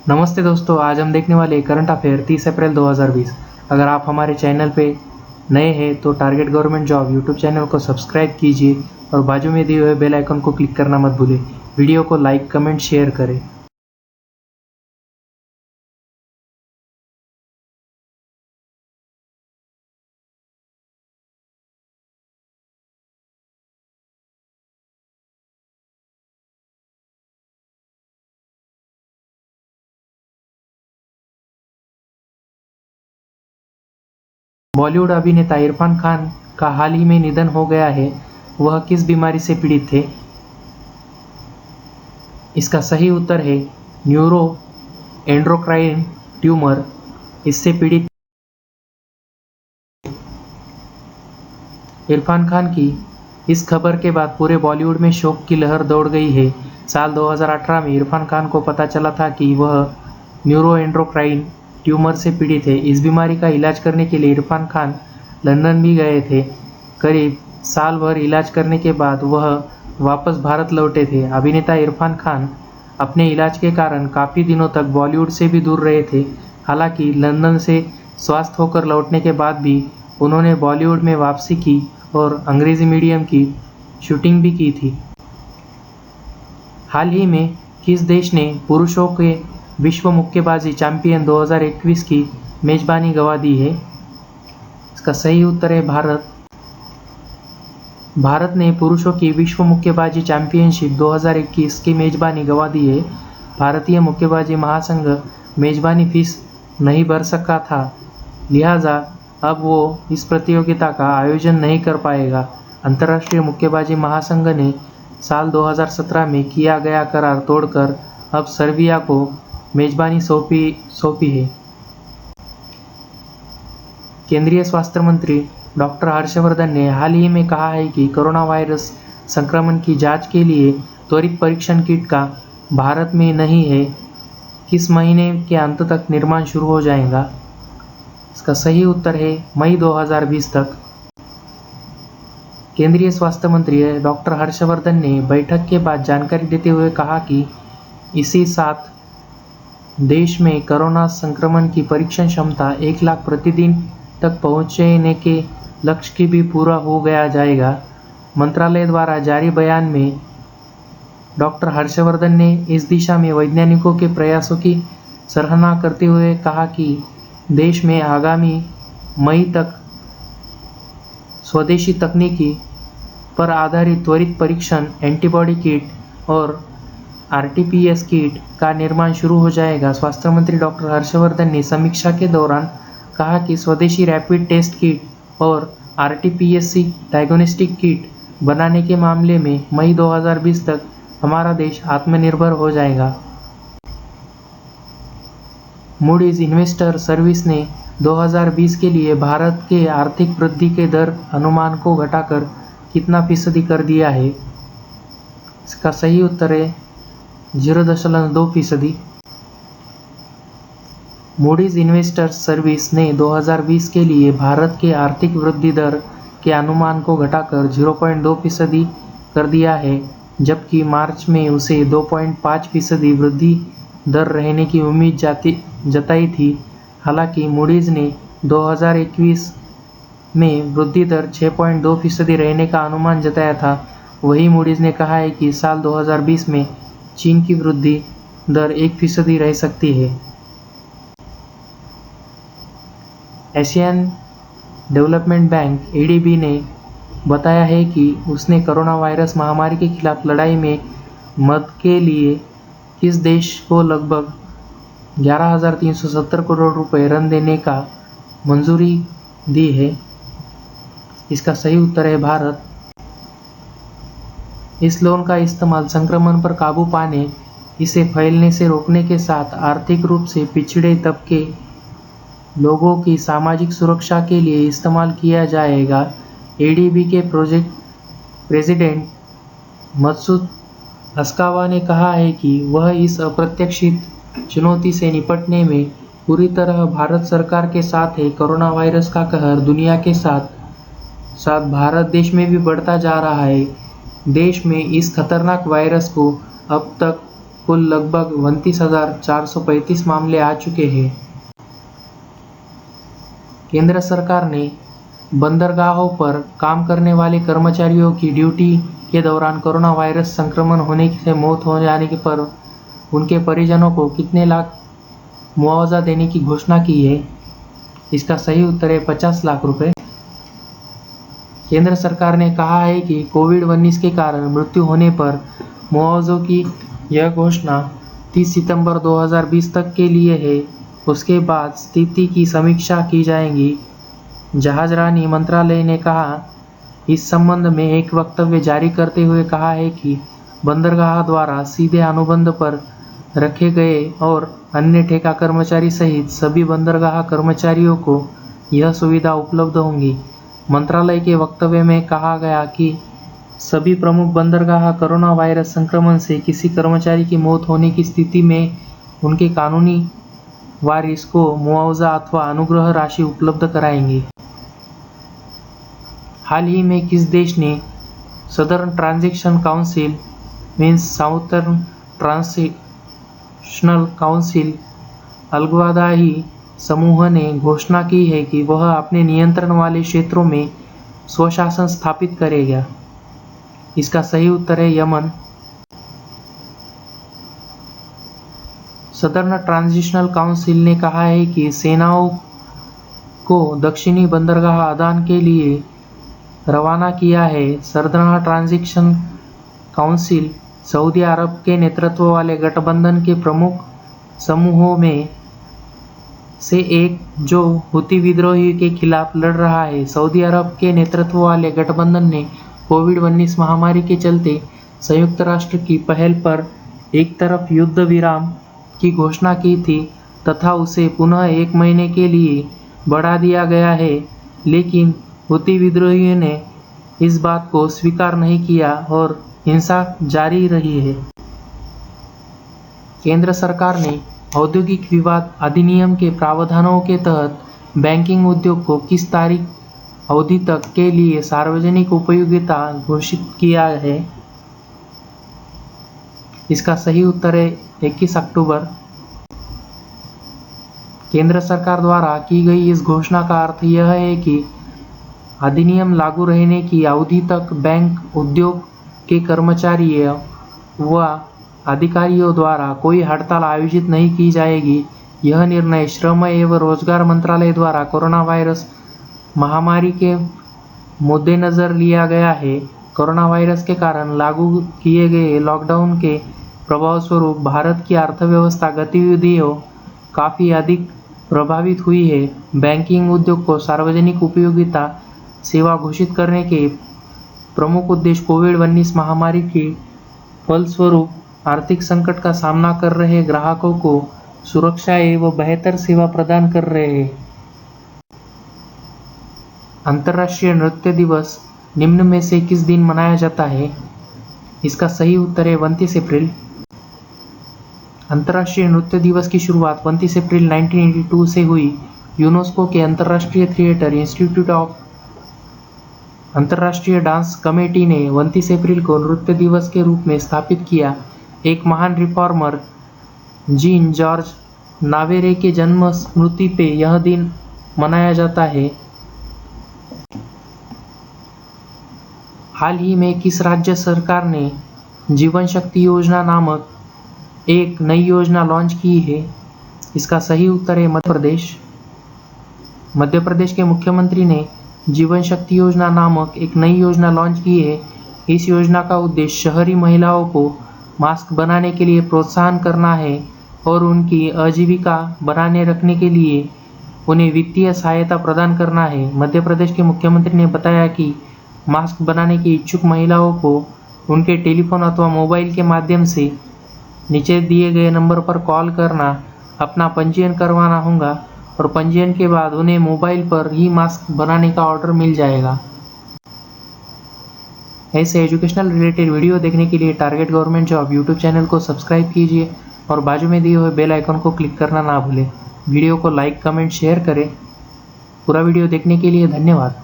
नमस्ते दोस्तों, आज हम देखने वाले करंट अफेयर 30 अप्रैल 2020। अगर आप हमारे चैनल पे नए हैं तो target government job YouTube channel को सब्सक्राइब कीजिए और बाजू में दिए हुए बेल आइकन को क्लिक करना मत भूलें। वीडियो को लाइक, कमेंट, शेयर करें। बॉलीवुड अभिनेता इरफान खान का हाल ही में निधन हो गया है। वह किस बीमारी से पीड़ित थे? इसका सही उत्तर है न्यूरो एंड्रोक्राइन ट्यूमर। इससे पीड़ित इरफान खान की इस खबर के बाद पूरे बॉलीवुड में शोक की लहर दौड़ गई है। साल 2018 में इरफान खान को पता चला था कि वह न्यूरोएंड्रोक्राइन ट्यूमर से पीड़ित है। इस बीमारी का इलाज करने के लिए इरफान खान लंदन भी गए थे। करीब साल भर इलाज करने के बाद वह वापस भारत लौटे थे। अभिनेता इरफान खान अपने इलाज के कारण काफ़ी दिनों तक बॉलीवुड से भी दूर रहे थे। हालांकि लंदन से स्वस्थ होकर लौटने के बाद भी उन्होंने बॉलीवुड में वापसी की और अंग्रेजी मीडियम की शूटिंग भी की थी। हाल ही में किस देश ने पुरुषों के विश्व मुक्केबाजी चैंपियन 2021 की मेजबानी गंवा दी है? इसका सही उत्तर है भारत। भारत ने पुरुषों की विश्व मुक्केबाजी चैंपियनशिप 2021 की मेजबानी गंवा दी है। भारतीय मुक्केबाजी महासंघ मेजबानी फीस नहीं भर सका था, लिहाजा अब वो इस प्रतियोगिता का आयोजन नहीं कर पाएगा। अंतर्राष्ट्रीय मुक्केबाजी महासंघ ने साल 2017 में किया गया करार तोड़कर अब सर्बिया को मेजबानी सौंपी है। केंद्रीय स्वास्थ्य मंत्री डॉक्टर हर्षवर्धन ने हाल ही में कहा है कि कोरोना वायरस संक्रमण की जांच के लिए त्वरित परीक्षण किट का भारत में नहीं है। किस महीने के अंत तक निर्माण शुरू हो जाएगा? इसका सही उत्तर है मई 2020 तक। केंद्रीय स्वास्थ्य मंत्री डॉक्टर हर्षवर्धन ने बैठक के बाद जानकारी देते हुए कहा कि इसी साथ देश में कोरोना संक्रमण की परीक्षण क्षमता 1 लाख प्रतिदिन तक पहुंचने के लक्ष्य की भी पूरा हो गया जाएगा। मंत्रालय द्वारा जारी बयान में डॉक्टर हर्षवर्धन ने इस दिशा में वैज्ञानिकों के प्रयासों की सराहना करते हुए कहा कि देश में आगामी मई तक स्वदेशी तकनीकी पर आधारित त्वरित परीक्षण एंटीबॉडी किट और आरटीपीएस किट का निर्माण शुरू हो जाएगा। स्वास्थ्य मंत्री डॉक्टर हर्षवर्धन ने समीक्षा के दौरान कहा कि स्वदेशी रैपिड टेस्ट किट और आरटीपीएससी डायग्नोस्टिक किट बनाने के मामले में मई 2020 तक हमारा देश आत्मनिर्भर हो जाएगा। मूडीज इन्वेस्टर सर्विस ने 2020 के लिए भारत के आर्थिक वृद्धि के दर अनुमान को घटाकर कितना फीसदी कर दिया है? इसका सही उत्तर है 0.2%। मूडीज इन्वेस्टर सर्विस ने 2020 के लिए भारत के आर्थिक वृद्धि दर के अनुमान को घटाकर 0.2% कर दिया है, जबकि मार्च में उसे 2.5% वृद्धि दर रहने की उम्मीद जताई थी। हालांकि मूडीज ने 2021 में वृद्धि दर 6.2% रहने का अनुमान जताया था। वहीं मूडीज ने कहा है कि साल 2020 में चीन की वृद्धि दर 1% रह सकती है। एशियन डेवलपमेंट बैंक एडीबी ने बताया है कि उसने कोरोना वायरस महामारी के खिलाफ लड़ाई में मदद के लिए किस देश को लगभग 11,370 करोड़ रुपए ऋण देने का मंजूरी दी है? इसका सही उत्तर है भारत। इस लोन का इस्तेमाल संक्रमण पर काबू पाने, इसे फैलने से रोकने के साथ आर्थिक रूप से पिछड़े तबके लोगों की सामाजिक सुरक्षा के लिए इस्तेमाल किया जाएगा। एडीबी के प्रोजेक्ट प्रेसिडेंट मसूद अस्कावा ने कहा है कि वह इस अप्रत्याशित चुनौती से निपटने में पूरी तरह भारत सरकार के साथ है। कोरोना वायरस का कहर दुनिया के साथ साथ भारत देश में भी बढ़ता जा रहा है। देश में इस खतरनाक वायरस को अब तक कुल लगभग 29,435 मामले आ चुके हैं। केंद्र सरकार ने बंदरगाहों पर काम करने वाले कर्मचारियों की ड्यूटी के दौरान कोरोना वायरस संक्रमण होने से मौत हो जाने पर उनके परिजनों को कितने लाख मुआवजा देने की घोषणा की है? इसका सही उत्तर है 50 लाख रुपए। केंद्र सरकार ने कहा है कि कोविड-19 के कारण मृत्यु होने पर मुआवजों की यह घोषणा 30 सितंबर 2020 तक के लिए है। उसके बाद स्थिति की समीक्षा की जाएगी। जहाजरानी मंत्रालय ने कहा इस संबंध में एक वक्तव्य जारी करते हुए कहा है कि बंदरगाह द्वारा सीधे अनुबंध पर रखे गए और अन्य ठेका कर्मचारी सहित सभी बंदरगाह कर्मचारियों को यह सुविधा उपलब्ध होंगी। मंत्रालय के वक्तव्य में कहा गया कि सभी प्रमुख बंदरगाह कोरोना वायरस संक्रमण से किसी कर्मचारी की मौत होने की स्थिति में उनके कानूनी वारिस को मुआवजा अथवा अनुग्रह राशि उपलब्ध कराएंगे। हाल ही में किस देश ने southern transition council means southern transitional council अलगवादाही समूह ने घोषणा की है कि वह अपने नियंत्रण वाले क्षेत्रों में स्वशासन स्थापित करेगा? इसका सही उत्तर है यमन। सदर्न ट्रांजिशनल काउंसिल ने कहा है कि सेनाओं को दक्षिणी बंदरगाह आदान के लिए रवाना किया है। सदर्न ट्रांजिशन काउंसिल सऊदी अरब के नेतृत्व वाले गठबंधन के प्रमुख समूहों में से एक जो हुती विद्रोही के खिलाफ लड़ रहा है। सऊदी अरब के नेतृत्व वाले गठबंधन ने कोविड-19 महामारी के चलते संयुक्त राष्ट्र की पहल पर एक तरफ युद्ध विराम की घोषणा की थी तथा उसे पुनः 1 महीने के लिए बढ़ा दिया गया है, लेकिन हुती विद्रोहियों ने इस बात को स्वीकार नहीं किया और हिंसा जारी रही है। केंद्र सरकार ने औद्योगिक विवाद अधिनियम के प्रावधानों के तहत बैंकिंग उद्योग को किस तारीख अवधि तक के लिए सार्वजनिक उपयोगिता घोषित किया है? इसका सही उत्तर है 21 अक्टूबर। केंद्र सरकार द्वारा की गई इस घोषणा का अर्थ यह है कि अधिनियम लागू रहने की अवधि तक बैंक उद्योग के कर्मचारियों व अधिकारियों द्वारा कोई हड़ताल आयोजित नहीं की जाएगी। यह निर्णय श्रम एवं रोजगार मंत्रालय द्वारा कोरोना वायरस महामारी के मद्देनजर लिया गया है। कोरोना वायरस के कारण लागू किए गए लॉकडाउन के प्रभाव स्वरूप भारत की अर्थव्यवस्था गतिविधियों काफ़ी अधिक प्रभावित हुई है। बैंकिंग उद्योग को सार्वजनिक उपयोगिता सेवा घोषित करने के प्रमुख उद्देश्य कोविड-19 महामारी के फलस्वरूप आर्थिक संकट का सामना कर रहे ग्राहकों को सुरक्षा एवं बेहतर सेवा प्रदान कर रहे हैं। अंतर्राष्ट्रीय नृत्य दिवस निम्न में से किस दिन मनाया जाता है? इसका सही उत्तर है 29 अप्रैल। अंतर्राष्ट्रीय नृत्य दिवस की शुरुआत 29 अप्रैल 1982 से हुई। यूनेस्को के अंतर्राष्ट्रीय थिएटर इंस्टीट्यूट ऑफ अंतर्राष्ट्रीय डांस कमेटी ने 29 अप्रैल को नृत्य दिवस के रूप में स्थापित किया। एक महान रिफॉर्मर जीन जॉर्ज नावेरे के जन्म स्मृति पे यह दिन मनाया जाता है। हाल ही में किस राज्य सरकार ने जीवन शक्ति योजना नामक एक नई योजना लॉन्च की है? इसका सही उत्तर है मध्य प्रदेश। मध्य प्रदेश के मुख्यमंत्री ने जीवन शक्ति योजना नामक एक नई योजना लॉन्च की है। इस योजना का उद्देश्य शहरी महिलाओं को मास्क बनाने के लिए प्रोत्साहन करना है और उनकी आजीविका बनाने रखने के लिए उन्हें वित्तीय सहायता प्रदान करना है। मध्य प्रदेश के मुख्यमंत्री ने बताया कि मास्क बनाने की इच्छुक महिलाओं को उनके टेलीफोन अथवा मोबाइल के माध्यम से नीचे दिए गए नंबर पर कॉल करना, अपना पंजीयन करवाना होगा और पंजीयन के बाद उन्हें मोबाइल पर ही मास्क बनाने का ऑर्डर मिल जाएगा। ऐसे एजुकेशनल रिलेटेड वीडियो देखने के लिए target government job YouTube channel को सब्सक्राइब कीजिए और बाजू में दिए हुए बेल आइकन को क्लिक करना ना भूलें। वीडियो को लाइक, कमेंट, शेयर करें। पूरा वीडियो देखने के लिए धन्यवाद।